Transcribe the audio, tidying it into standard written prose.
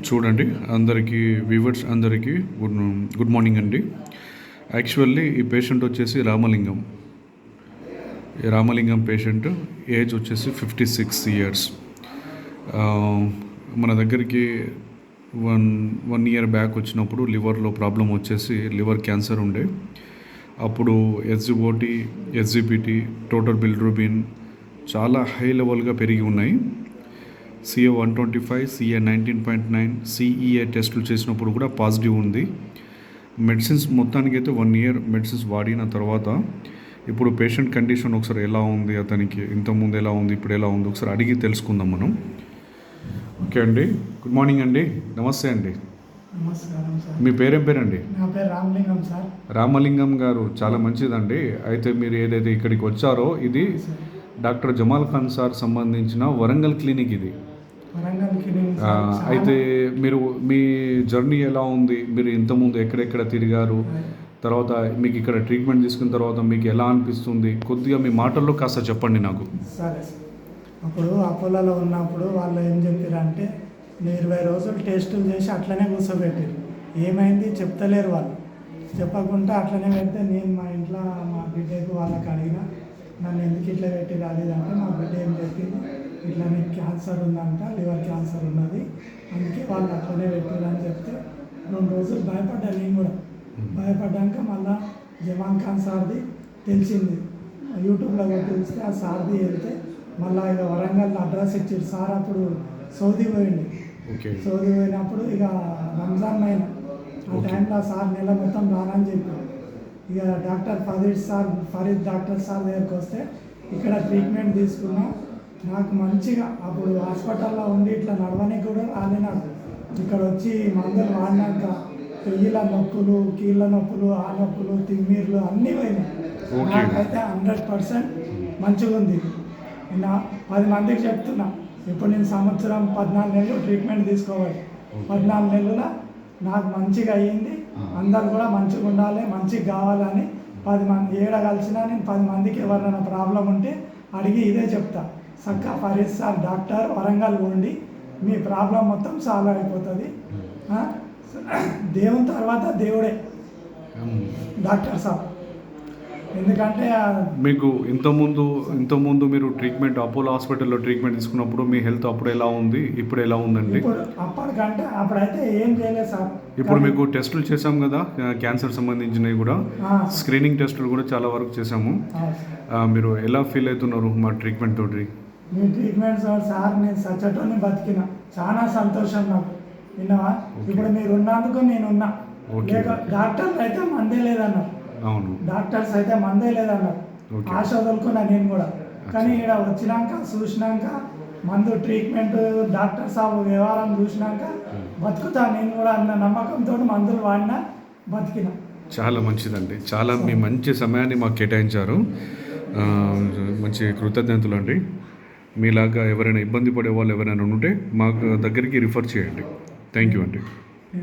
చూడండి అందరికీ వ్యూవర్స్ అందరికీ గుడ్ మార్నింగ్ అండి. యాక్చువల్లీ ఈ పేషెంట్ వచ్చేసి రామలింగం పేషెంట్ ఏజ్ వచ్చేసి 56 ఇయర్స్. మన దగ్గరికి వన్ ఇయర్ బ్యాక్ వచ్చినప్పుడు లివర్లో ప్రాబ్లం వచ్చేసి లివర్ క్యాన్సర్ ఉండే. అప్పుడు ఎస్జిఓటి, ఎస్జిపిటి, టోటల్ బిలిరూబిన్ చాలా హై లెవెల్గా పెరిగి ఉన్నాయి. CA 125, CA 19.9, CEA టెస్టులు చేసినప్పుడు కూడా పాజిటివ్ ఉంది. మెడిసిన్స్ మొత్తానికి అయితే 1 ఇయర్ మెడిసిన్స్ వాడిన తర్వాత ఇప్పుడు పేషెంట్ కండిషన్ ఒకసారి ఎలా ఉంది, అతనికి ఇంతకుముందు ఎలా ఉంది, ఇప్పుడు ఎలా ఉంది ఒకసారి అడిగి తెలుసుకుందాం మనం. ఓకే అండి, గుడ్ మార్నింగ్ అండి. నమస్తే అండి. నమస్కారం సార్. మీ పేరేం పేరండి? నా పేరు రామలింగం సార్. రామలింగం గారు, చాలా మంచిదండి. అయితే మీరు ఏదైతే ఇక్కడికి వచ్చారో ఇది డాక్టర్ జమాల్ ఖాన్ సార్ సంబంధించిన వరంగల్ క్లినిక్ ఇది. అయితే మీరు మీ జర్నీ ఎలా ఉంది, మీరు ఇంతకుముందు ఎక్కడెక్కడ తిరిగారు, తర్వాత మీకు ఇక్కడ ట్రీట్మెంట్ తీసుకున్న తర్వాత మీకు ఎలా అనిపిస్తుంది, కొద్దిగా మీ మాటల్లో కాస్త చెప్పండి నాకు. సరే, అప్పుడు అపోలోలో ఉన్నప్పుడు వాళ్ళు ఏం చెప్పారంటే 20 రోజులు టెస్టులు చేసి అట్లనే కూర్చోబెట్టారు. ఏమైంది చెప్తలేరు వాళ్ళు. చెప్పకుండా అట్లనే పెడితే నేను మా ఇంట్లో మా బిడ్డకు వాళ్ళకి అడిగిన, నన్ను ఎందుకు ఇట్లా పెట్టి రాలేదంటే మా బిడ్డ ఏం చెప్పింది, ఇట్లా నీకు క్యాన్సర్ ఉందంట, లివర్ క్యాన్సర్ ఉన్నది, అందుకే వాళ్ళు అట్లనే పెట్టారని చెప్తే 2 రోజులు భయపడ్డా. నేను కూడా భయపడ్డాక మళ్ళీ జమాల్ ఖాన్ సార్ది తెలిసింది. యూట్యూబ్లో కొట్టి చూస్తే ఆ సార్ది వెళ్తే మళ్ళీ ఇక వరంగల్ అడ్రస్ ఇచ్చారు సార్. అప్పుడు సౌదీ పోయింది. సౌదీ పోయినప్పుడు ఇక రంజాన్ అయిన ఆ టైంలో సార్ నెల మొత్తం రానని చెప్పారు. ఇక డాక్టర్ ఫరీద్ డాక్టర్ సార్ దగ్గరికి వస్తే ఇక్కడ ట్రీట్మెంట్ తీసుకున్నా. నాకు మంచిగా అప్పుడు హాస్పిటల్లో ఉండి ఇట్లా నడవడానికి కూడా రాలే. నాకు ఇక్కడ వచ్చి మందులు వాడినాక పెయ్యిల నొప్పులు, కీళ్ళ నొప్పులు, ఆ నొప్పులు, తిమ్మిర్లు అన్నీ పోయినాయి. నాకైతే 100% మంచిగా ఉంది. నేను 10 మందికి చెప్తున్నా, ఇప్పుడు నేను సంవత్సరం 14 నెలలు ట్రీట్మెంట్ తీసుకోవాలి. 14 నెలల నాకు మంచిగా అయ్యింది. అందరు కూడా మంచిగా ఉండాలి, మంచిగా కావాలని 10 మంది ఏడ కలిసినా నేను 10 మందికి ఎవరైనా ప్రాబ్లం ఉంటే అడిగి ఇదే చెప్తా, చక్కగా ఫరీద్ సార్ డాక్టర్ వరంగల్ ఉండి మీ ప్రాబ్లం మొత్తం సాల్వ్ అయిపోతుంది. దేవుని తర్వాత దేవుడే డాక్టర్ సార్. ఎందుకంటే మీకు ఇంతకుముందు మీరు ట్రీట్మెంట్ అపోలో హాస్పిటల్లో ట్రీట్మెంట్ తీసుకున్నప్పుడు మీ హెల్త్ అప్పుడు ఎలా ఉంది, ఇప్పుడు ఎలా ఉందండి? ఇప్పుడు అప్పటికంటే అప్పుడైతే ఏం చేయలేదు సార్. ఇప్పుడు మీకు టెస్టులు చేసాం కదా, క్యాన్సర్ సంబంధించినవి కూడా స్క్రీనింగ్ టెస్టులు కూడా చాలా వరకు చేసాము. మీరు ఎలా ఫీల్ అవుతున్నారు మా ట్రీట్మెంట్ తోటి? మీ ట్రీట్మెంట్ సార్ నేను సచ్చటోని బతికిన, చాలా సంతోషం నాకు. విన్నావా? ఇప్పుడు మీరు ఉన్నందుకు నేనున్నా. డాక్టర్లు అయితే మందే లేదన్నారు. అవును, డాక్టర్స్ అయితే మందే లేదన్నారు. ఆశ వదులుకున్నా నేను కూడా. కానీ ఇక్కడ వచ్చినాక చూసినాక మందు ట్రీట్మెంట్ డాక్టర్ సాబ్ వ్యవహారం చూసినాక బతుకుతా నేను కూడా అన్న నమ్మకంతో మందులు వాడినా, బతికిన. చాలా మంచిదండి. చాలా మీ మంచి సమయాన్ని మాకు కేటాయించారు. మంచి కృతజ్ఞతలు అండి. మీలాగా ఎవరైనా ఇబ్బంది పడే వాళ్ళు ఎవరైనా ఉంటే మాకు దగ్గరికి రిఫర్ చేయండి. థ్యాంక్ యూ అండి.